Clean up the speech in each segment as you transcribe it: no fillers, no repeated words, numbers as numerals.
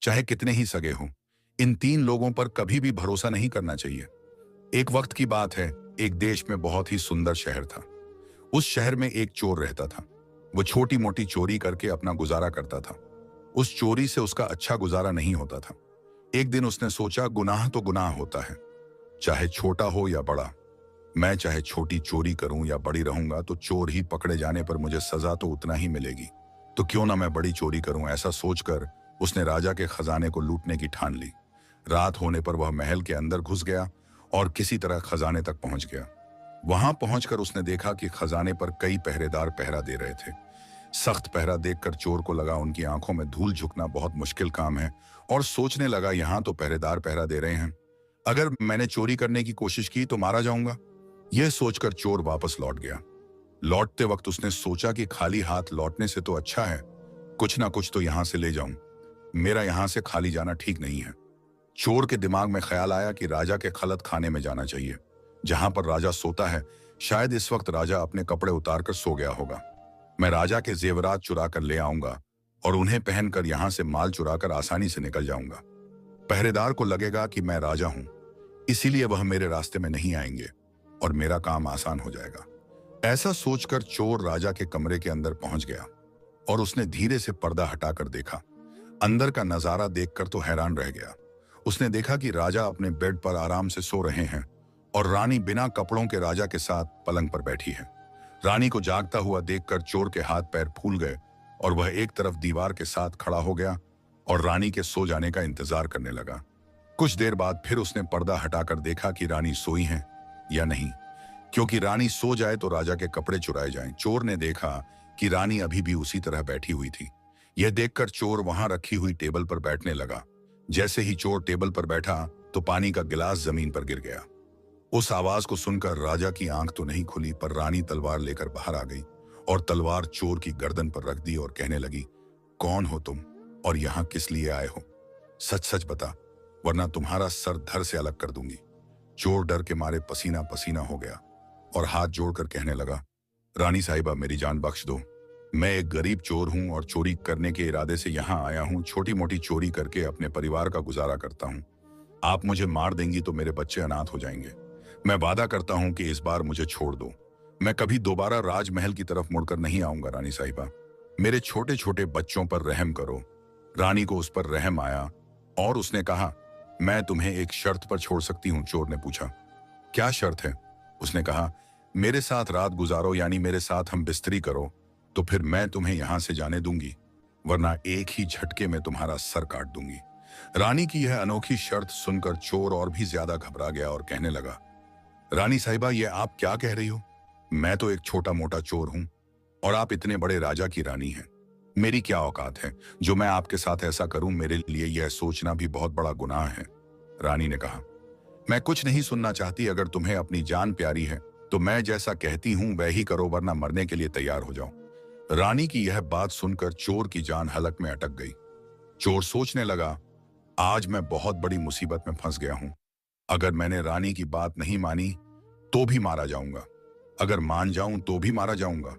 चाहे कितने ही सगे हों। इन तीन लोगों पर कभी भी भरोसा नहीं करना चाहिए। एक वक्त की बात है, एक देश में बहुत ही सुंदर शहर था। उस शहर में एक चोर रहता था। वो छोटी मोटी चोरी करके अपना गुजारा करता था। उस चोरी से उसका अच्छा गुजारा नहीं होता था। एक दिन उसने सोचा, गुनाह तो गुनाह होता है, चाहे छोटा हो या बड़ा। मैं चाहे छोटी चोरी करूं या बड़ी रहूंगा तो चोर ही पकड़े जाने पर मुझे सजा तो उतना ही मिलेगी। तो क्यों ना मैं बड़ी चोरी करूं। ऐसा सोचकर उसने राजा के खजाने को लूटने की ठान ली। रात होने पर वह महल के अंदर घुस गया और किसी तरह खजाने तक पहुंच गया। वहां पहुंचकर उसने देखा कि खजाने पर कई पहरेदार पहरा दे रहे थे। सख्त पहरा देखकर चोर को लगा उनकी आंखों में धूल झुकना बहुत मुश्किल काम है, और सोचने लगा, यहां तो पहरेदार पहरा दे रहे हैं, अगर मैंने चोरी करने की कोशिश की तो मारा जाऊंगा। यह सोचकर चोर वापस लौट गया। लौटते वक्त उसने सोचा कि खाली हाथ लौटने से तो अच्छा है कुछ ना कुछ तो यहां से ले जाऊं। मेरा यहां से खाली जाना ठीक नहीं है। चोर के दिमाग में ख्याल आया कि राजा के खलत खाने में जाना चाहिए, जहां पर राजा सोता है। शायद इस वक्त राजा अपने कपड़े उतारकर सो गया होगा। मैं राजा के जेवरात चुरा कर ले आऊंगा और उन्हें पहनकर यहां से माल चुराकर आसानी से निकल जाऊंगा। पहरेदार को लगेगा कि मैं राजा हूं, इसीलिए वह मेरे रास्ते में नहीं आएंगे और मेरा काम आसान हो जाएगा। ऐसा सोचकर चोर राजा के कमरे के अंदर पहुंच गया और उसने धीरे से पर्दा हटाकर देखा। अंदर का नजारा देखकर तो हैरान रह गया। उसने देखा कि राजा अपने बेड पर आराम से सो रहे हैं और रानी बिना कपड़ों के राजा के साथ पलंग पर बैठी है। रानी को जागता हुआ देखकर चोर के हाथ पैर फूल गए और वह एक तरफ दीवार के साथ खड़ा हो गया और रानी के सो जाने का इंतजार करने लगा। कुछ देर बाद फिर उसने पर्दा हटाकर देखा कि रानी सोई हैं या नहीं, क्योंकि रानी सो जाए तो राजा के कपड़े चुराए जाएं। चोर ने देखा कि रानी अभी भी उसी तरह बैठी हुई थी। यह देखकर चोर वहां रखी हुई टेबल पर बैठने लगा। जैसे ही चोर टेबल पर बैठा तो पानी का गिलास जमीन पर गिर गया। उस आवाज को सुनकर राजा की आंख तो नहीं खुली, पर रानी तलवार लेकर बाहर आ गई और तलवार चोर की गर्दन पर रख दी और कहने लगी, कौन हो तुम और यहां किस लिए आए हो? सच सच बता, वरना तुम्हारा सर धड़ से अलग कर दूंगी। चोर डर के मारे पसीना पसीना हो गया और हाथ जोड़कर कहने लगा, रानी साहिबा मेरी जान बख्श दो। मैं एक गरीब चोर हूं और चोरी करने के इरादे से यहाँ आया हूं। छोटी मोटी चोरी करके अपने परिवार का गुजारा करता हूं। आप मुझे मार देंगी तो मेरे बच्चे अनाथ हो जाएंगे। मैं वादा करता हूं कि इस बार मुझे छोड़ दो। मैं कभी दोबारा राजमहल की तरफ मुड़कर नहीं आऊंगा। रानी साहिबा, मेरे छोटे छोटे बच्चों पर रहम करो। रानी को उस पर रहम आया और उसने कहा, मैं तुम्हें एक शर्त पर छोड़ सकती हूँ। चोर ने पूछा, क्या शर्त है? उसने कहा, मेरे साथ रात गुजारो, यानी मेरे साथ हम बिस्तरी करो, तो फिर मैं तुम्हें यहां से जाने दूंगी, वरना एक ही झटके में तुम्हारा सर काट दूंगी। रानी की यह अनोखी शर्त सुनकर चोर और भी ज्यादा घबरा गया और कहने लगा, रानी साहिबा ये आप क्या कह रही हो? मैं तो एक छोटा मोटा चोर हूं और आप इतने बड़े राजा की रानी हैं। मेरी क्या औकात है जो मैं आपके साथ ऐसा करूं? मेरे लिए यह सोचना भी बहुत बड़ा गुनाह है। रानी ने कहा, मैं कुछ नहीं सुनना चाहती। अगर तुम्हें अपनी जान प्यारी है तो मैं जैसा कहती हूं वह ही करो, वरना मरने के लिए तैयार हो जाओ। रानी की यह बात सुनकर चोर की जान हलक में अटक गई। चोर सोचने लगा, आज मैं बहुत बड़ी मुसीबत में फंस गया हूं। अगर मैंने रानी की बात नहीं मानी तो भी मारा जाऊंगा, अगर मान जाऊं तो भी मारा जाऊंगा।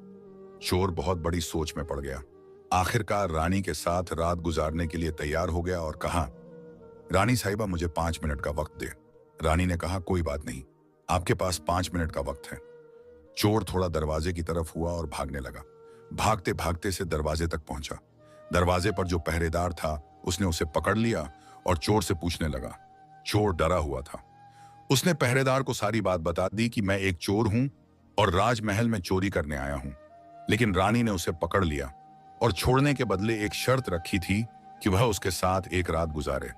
चोर बहुत बड़ी सोच में पड़ गया। आखिरकार रानी के साथ रात गुजारने के लिए तैयार हो गया और कहा, रानी साहिबा मुझे 5 मिनट का वक्त दे। रानी ने कहा, कोई बात नहीं, आपके पास 5 मिनट का वक्त है। चोर थोड़ा दरवाजे की तरफ हुआ और भागने लगा। भागते भागते से दरवाजे तक पहुंचा। दरवाजे पर जो पहरेदार था उसने उसे पकड़ लिया और चोर से पूछने लगा। चोर डरा हुआ था। उसने पहरेदार को सारी बात बता दी कि मैं एक चोर हूं और राजमहल में चोरी करने आया हूं, लेकिन रानी ने उसे पकड़ लिया और छोड़ने के बदले एक शर्त रखी थी कि वह उसके साथ एक रात गुजारे,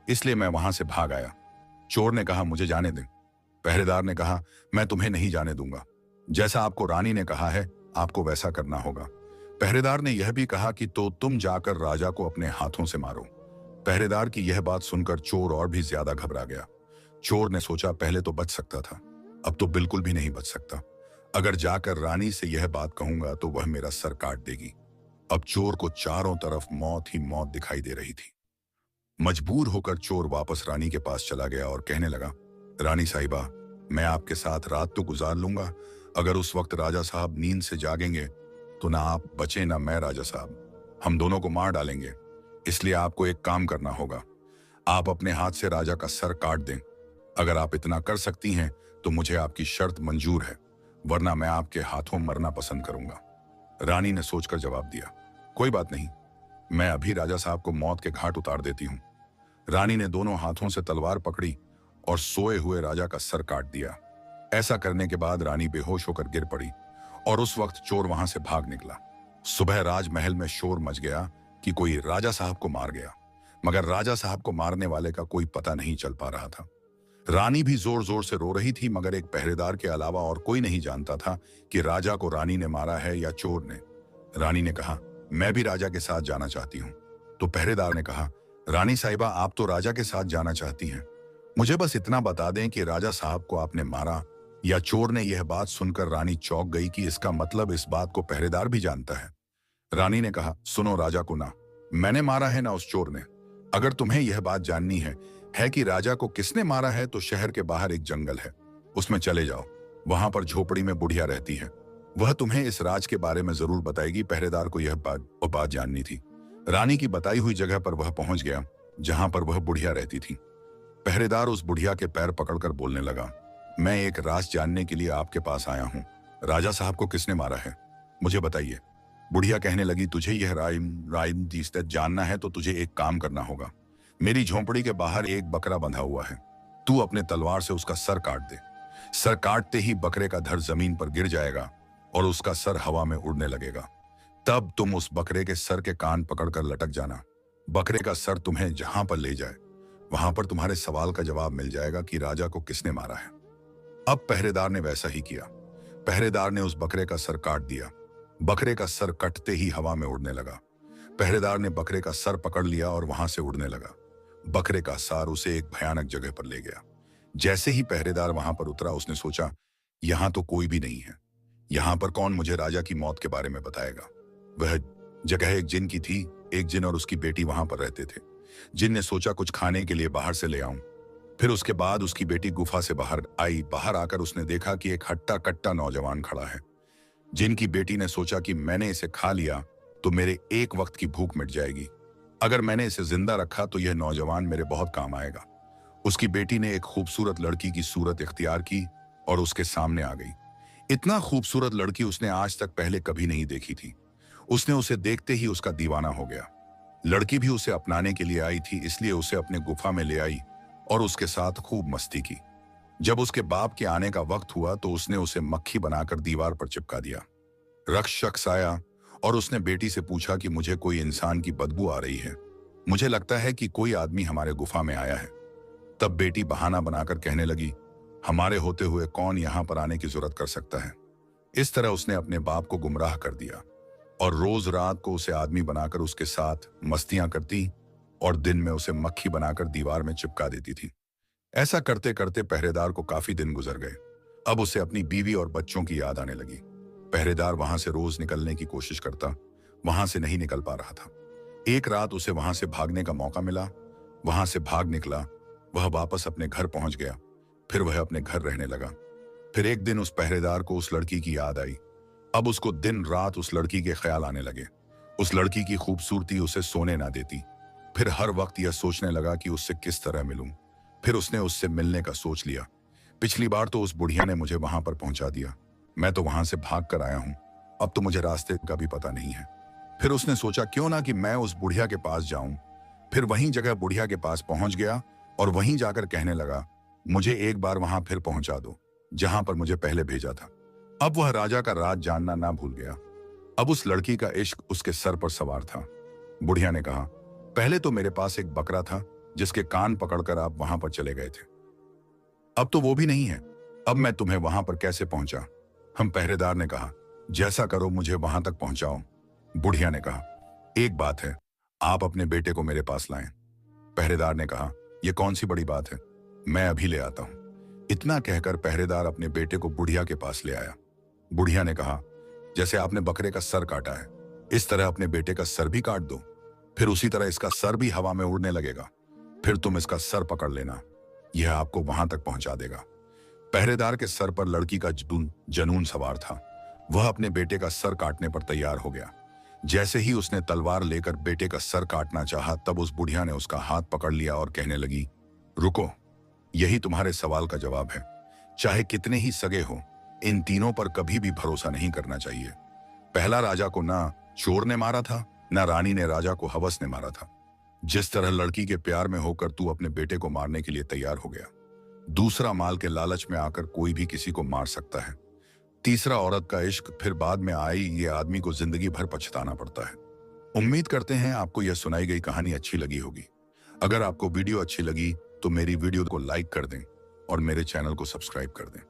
इसलिए मैं वहां से भाग आया। चोर ने कहा, मुझे जाने दें। पहरेदार ने कहा, मैं तुम्हें नहीं जाने दूंगा। जैसा आपको रानी ने कहा है आपको वैसा करना होगा। पहरेदार ने यह भी कहा कि तो तुम जाकर राजा को अपने हाथों से मारो। पहरेदार की यह बात सुनकर चोर और भी ज्यादा घबरा गया। चोर ने सोचा, पहले तो बच सकता था, अब तो बिल्कुल भी नहीं बच सकता। अगर जाकर रानी से यह बात कहूंगा तो वह मेरा सर काट देगी। अब चोर को चारों तरफ मौत ही मौत दिखाई दे रही थी। मजबूर होकर चोर वापस रानी के पास चला गया और कहने लगा, रानी साहिबा, मैं आपके साथ रात तो गुजार लूंगा, अगर उस वक्त राजा साहब नींद से जागेंगे तो ना आप बचे ना मैं। राजा साहब, हम दोनों को मार डालेंगे। इसलिए आपको एक काम करना होगा। आप अपने हाथ से राजा का सर काट दें। अगर आप इतना कर सकती हैं तो मुझे आपकी शर्त मंजूर है, वरना मैं आपके हाथों मरना पसंद करूंगा। रानी ने सोचकर जवाब दिया, कोई बात नहीं, मैं अभी राजा साहब को मौत के घाट उतार देती हूँ। रानी ने दोनों हाथों से तलवार पकड़ी और सोए हुए राजा का सर काट दिया। ऐसा करने के बाद रानी बेहोश होकर गिर पड़ी और उस वक्त चोर वहां से भाग निकला। सुबह राजमहल में शोर मच गया कि कोई राजा साहब को मार गया, मगर राजा साहब को मारने वाले का कोई पता नहीं चल पा रहा था। रानी भी जोर जोर से रो रही थी, मगर एक पहरेदार के अलावा और कोई नहीं जानता था कि राजा को रानी ने मारा है या चोर ने। रानी ने कहा, मैं भी राजा के साथ जाना चाहती हूँ। तो पहरेदार ने कहा, रानी साहिबा, आप तो राजा के साथ जाना चाहती हैं, मुझे बस इतना बता दें कि राजा साहब को आपने मारा या चोर ने। यह बात सुनकर रानी चौंक गई कि इसका मतलब इस बात को पहरेदार भी जानता है। रानी ने कहा, सुनो राजा को ना मैंने मारा है ना उस चोर ने। अगर तुम्हें यह बात जाननी है कि राजा को किसने मारा है, तो शहर के बाहर एक जंगल है, उसमें चले जाओ। वहां पर झोपड़ी में बुढ़िया रहती है, वह तुम्हें इस राज के बारे में जरूर बताएगी। पहरेदार को यह बात जाननी थी। रानी की बताई हुई जगह पर वह पहुंच गया जहां पर वह बुढ़िया रहती थी। पहरेदार उस बुढ़िया के पैर पकड़कर बोलने लगा, मैं एक राज जानने के लिए आपके पास आया हूँ। राजा साहब को किसने मारा है, मुझे बताइए। बुढ़िया कहने लगी, तुझे यह राइम जानना है तो तुझे एक काम करना होगा। मेरी झोंपड़ी के बाहर एक बकरा बंधा हुआ है, तू अपने तलवार से उसका सर काट दे। सर काटते ही बकरे का धड़ जमीन पर गिर जाएगा और उसका सर हवा में उड़ने लगेगा। तब तुम उस बकरे के सर के कान पकड़कर लटक जाना। बकरे का सर तुम्हें जहां पर ले जाए वहां पर तुम्हारे सवाल का जवाब मिल जाएगा कि राजा को किसने मारा है। अब पहरेदार ने वैसा ही किया। पहरेदार ने उस बकरे का सर काट दिया। बकरे का सर कटते ही हवा में उड़ने लगा। पहरेदार ने बकरे का सर पकड़ लिया और वहां से उड़ने लगा। बकरे का सार उसे एक भयानक जगह पर ले गया। जैसे ही पहरेदार वहां पर उतरा, उसने सोचा, यहां तो कोई भी नहीं है, यहां पर कौन मुझे राजा की मौत के बारे में बताएगा। वह जगह एक जिन की थी। एक जिन और उसकी बेटी वहां पर रहते थे। जिन ने सोचा कुछ खाने के लिए बाहर से ले आऊं। फिर उसके बाद उसकी बेटी गुफा से बाहर आई। बाहर आकर उसने देखा कि एक हट्टा कट्टा नौजवान खड़ा है। जिन की बेटी ने सोचा कि मैंने इसे खा लिया तो मेरे एक वक्त की भूख मिट जाएगी, अगर मैंने इसे जिंदा रखा तो यह नौजवान मेरे बहुत काम आएगा। उसकी बेटी ने एक खूबसूरत लड़की की सूरत इख्तियार की और उसके सामने आ गई। इतना खूबसूरत लड़की उसने आज तक पहले कभी नहीं देखी थी। उसने उसे देखते ही उसका दीवाना हो गया। लड़की भी उसे अपनाने के लिए आई थी, इसलिए उसे अपने गुफा में ले आई और उसके साथ खूब मस्ती की। जब उसके बाप के आने का वक्त हुआ तो उसने उसे मक्खी बनाकर दीवार पर चिपका दिया। शख्स आया और उसने बेटी से पूछा कि मुझे कोई इंसान की बदबू आ रही है, मुझे लगता है कि कोई आदमी हमारे गुफा में आया है। तब बेटी बहाना बनाकर कहने लगी, हमारे होते हुए कौन यहां पर आने की जरूरत कर सकता है। इस तरह उसने अपने बाप को गुमराह कर दिया और रोज रात को उसे आदमी बनाकर उसके साथ मस्तियां करती और दिन में उसे मक्खी बनाकर दीवार में चिपका देती थी। ऐसा करते करते पहरेदार को काफी दिन गुजर गए। अब उसे अपनी बीवी और बच्चों की याद आने लगी। पहरेदार वहां से रोज निकलने की कोशिश करता, वहां से नहीं निकल पा रहा था। एक रात उसे वहां से भागने का मौका मिला। वहां से भाग निकला। वह वापस अपने घर पहुंच गया। फिर वह अपने घर रहने लगा। फिर एक दिन उस पहरेदार को उस लड़की की याद आई। अब उसको दिन रात उस लड़की के ख्याल आने लगे। उस लड़की की खूबसूरती उसे सोने ना देती। फिर हर वक्त यह सोचने लगा कि उससे किस तरह मिलूं। फिर उसने उससे मिलने का सोच लिया। पिछली बार तो उस बुढ़िया ने मुझे वहां पर पहुंचा दिया, मैं तो वहां से भाग कर आया हूं, अब तो मुझे रास्ते का भी पता नहीं है। फिर उसने सोचा क्यों ना कि मैं उस बुढ़िया के पास जाऊं। फिर वहीं जगह बुढ़िया के पास पहुंच गया और वहीं जाकर कहने लगा, मुझे एक बार वहां फिर पहुंचा दो जहां पर मुझे पहले भेजा था। अब वह राजा का राज जानना ना भूल गया। अब उस लड़की का इश्क उसके सर पर सवार था। बुढ़िया ने कहा, पहले तो मेरे पास एक बकरा था जिसके कान पकड़कर आप वहां पर चले गए थे, अब तो वो भी नहीं है, अब मैं तुम्हें वहां पर कैसे पहुंचा। हम पहरेदार ने कहा, जैसा करो मुझे वहां तक पहुंचाओ। बुढ़िया ने कहा, एक बात है, आप अपने बेटे को मेरे पास लाएं। पहरेदार ने कहा, यह कौन सी बड़ी बात है, मैं अभी ले आता हूं। इतना कहकर पहरेदार अपने बेटे को बुढ़िया के पास ले आया। बुढ़िया ने कहा, जैसे आपने बकरे का सर काटा है, इस तरह अपने बेटे का सर भी काट दो, फिर उसी तरह इसका सर भी हवा में उड़ने लगेगा, फिर तुम इसका सर पकड़ लेना, यह आपको वहां तक पहुंचा देगा। पहरेदार के सर पर लड़की का जनून सवार था। वह अपने बेटे का सर काटने पर तैयार हो गया। जैसे ही उसने तलवार लेकर बेटे का सर काटना चाहा, तब उस बुढ़िया ने उसका हाथ पकड़ लिया और कहने लगी, रुको, यही तुम्हारे सवाल का जवाब है। चाहे कितने ही सगे हो, इन तीनों पर कभी भी भरोसा नहीं करना चाहिए। पहला राजा को ना चोर ने मारा था, ना रानी ने राजा को हवस ने मारा था। जिस तरह लड़की के प्यार में होकर तू अपने बेटे को मारने के लिए तैयार हो गया। दूसरा, माल के लालच में आकर कोई भी किसी को मार सकता है। तीसरा, औरत का इश्क, फिर बाद में आई ये आदमी को जिंदगी भर पछताना पड़ता है। उम्मीद करते हैं आपको यह सुनाई गई कहानी अच्छी लगी होगी। अगर आपको वीडियो अच्छी लगी तो मेरी वीडियो को लाइक कर दें और मेरे चैनल को सब्सक्राइब कर दें।